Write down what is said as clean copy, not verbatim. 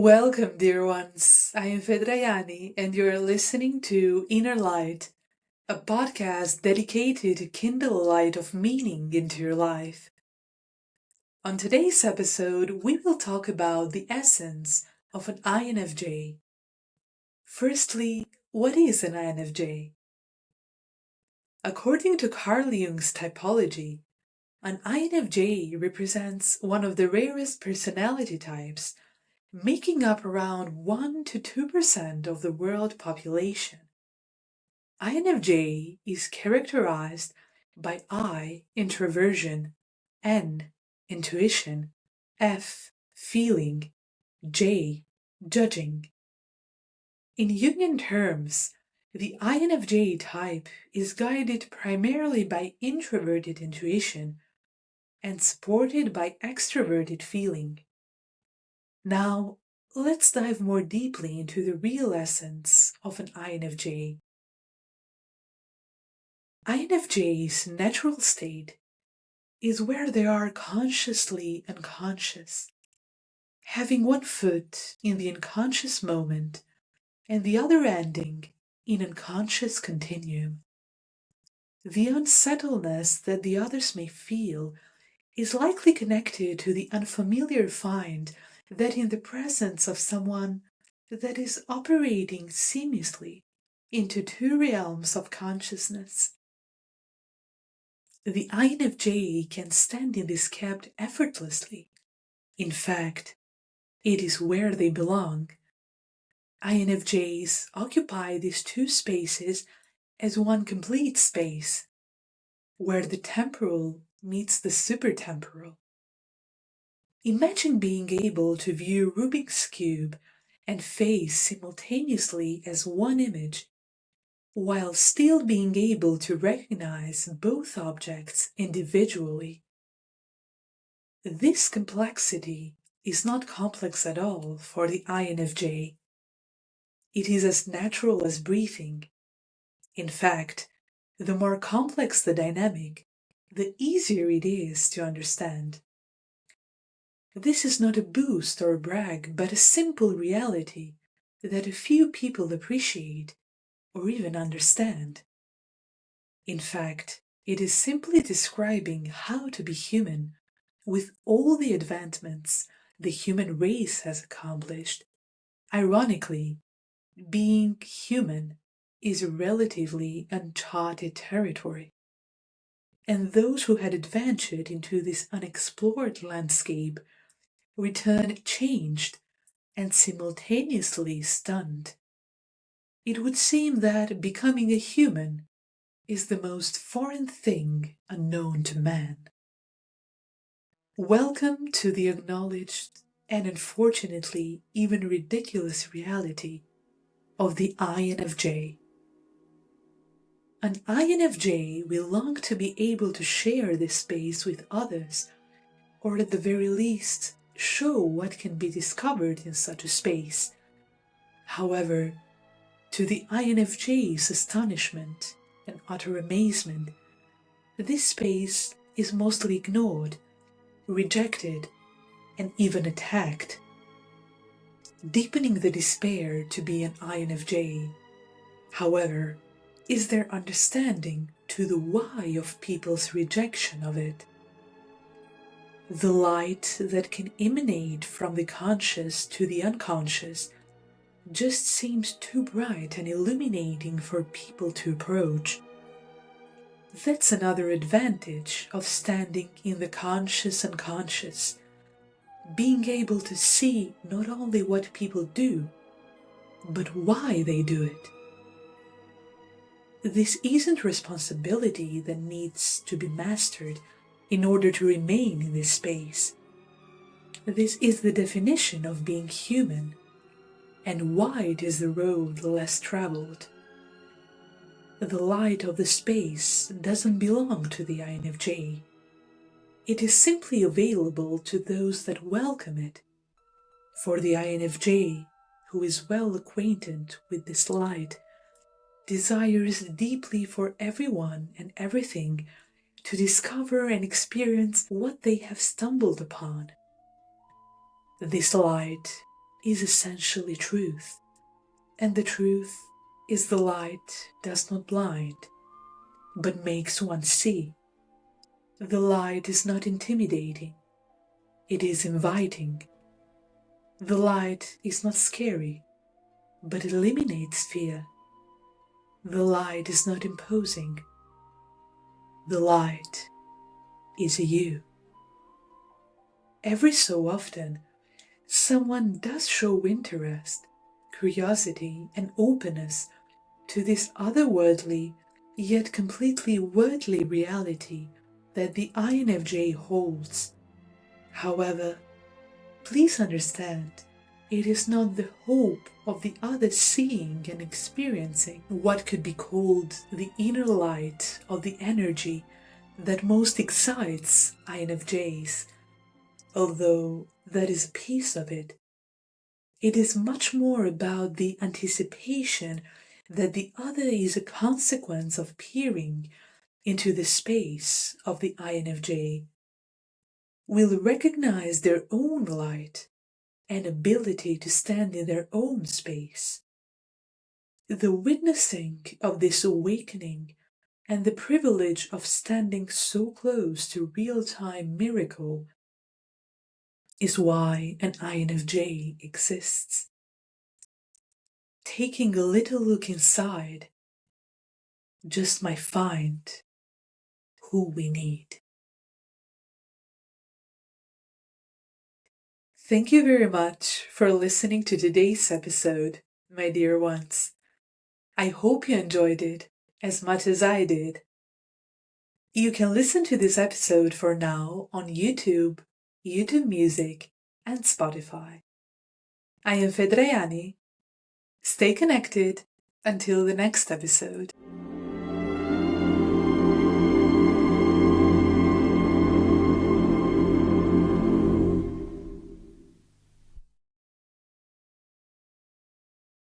Welcome, dear ones. I am Fedrajani, and you are listening to Innerlight, a podcast dedicated to kindle a light of meaning into your life. On today's episode, we will talk about the essence of an INFJ. Firstly, what is an INFJ? According to carljung's typology, an INFJ represents one of the rarest personality types, making up around 1 to 2% of the world population. INFJ is characterized by I, introversion, N, intuition, F, feeling, J, judging. In Jungian terms, the INFJ type is guided primarily by introverted intuition and supported by extraverted feeling. Now, let's dive more deeply into the real essence of an INFJ. INFJ's natural state is where they are consciously unconscious, having one foot in the unconscious moment and the other ending in unconscious continuum. The unsettliness that the others may feel is likely connected to the unfamiliar find that in the presence of someone that is operating seamlessly into two realms of consciousness. The INFJ can stand in this gap effortlessly. In fact, it is where they belong. INFJs occupy these two spaces as one complete space, where the temporal meets the supertemporal. Imagine being able to view Rubik's Cube and face simultaneously as one image, while still being able to recognize both objects individually. This complexity is not complex at all for the INFJ. It is as natural as breathing. In fact, the more complex the dynamic, the easier it is to understand. This is not a boost or a brag, but a simple reality that a few people appreciate or even understand. In fact, it is simply describing how to be human with all the advancements the human race has accomplished. Ironically, being human is relatively uncharted territory, and those who had adventured into this unexplored landscape return changed and simultaneously stunned. It would seem that becoming a human is the most foreign thing unknown to man. Welcome to the acknowledged and unfortunately even ridiculous reality of the INFJ. An INFJ will long to be able to share this space with others, or at the very least, show what can be discovered in such a space. However, to the INFJ's astonishment and utter amazement, this space is mostly ignored, rejected, and even attacked. Deepening the despair to be an INFJ, however, is their understanding to the why of people's rejection of it. The light that can emanate from the conscious to the unconscious just seems too bright and illuminating for people to approach. That's another advantage of standing in the conscious unconscious, being able to see not only what people do, but why they do it. This isn't responsibility that needs to be mastered in order to remain in this space. This is the definition of being human, and wide is the road less traveled. The light of the space doesn't belong to the INFJ. It is simply available to those that welcome it. For the INFJ, who is well acquainted with this light, desires deeply for everyone and everything to discover and experience what they have stumbled upon. This light is essentially truth, and the truth is the light does not blind, but makes one see. The light is not intimidating, it is inviting. The light is not scary, but eliminates fear. The light is not imposing. The light is you. Every so often, someone does show interest, curiosity, and openness to this otherworldly, yet completely worldly reality that the INFJ holds. However, please understand, it is not the hope of the other seeing and experiencing what could be called the inner light of the energy that most excites INFJs, although that is a piece of it. It is much more about the anticipation that the other is a consequence of peering into the space of the INFJ, will recognize their own light and ability to stand in their own space. The witnessing of this awakening and the privilege of standing so close to real-time miracle is why an INFJ exists. Taking a little look inside just might find who we need. Thank you very much for listening to today's episode, my dear ones. I hope you enjoyed it as much as I did. You can listen to this episode for now on YouTube, YouTube Music, and Spotify. I am fedrajani. Stay connected until the next episode.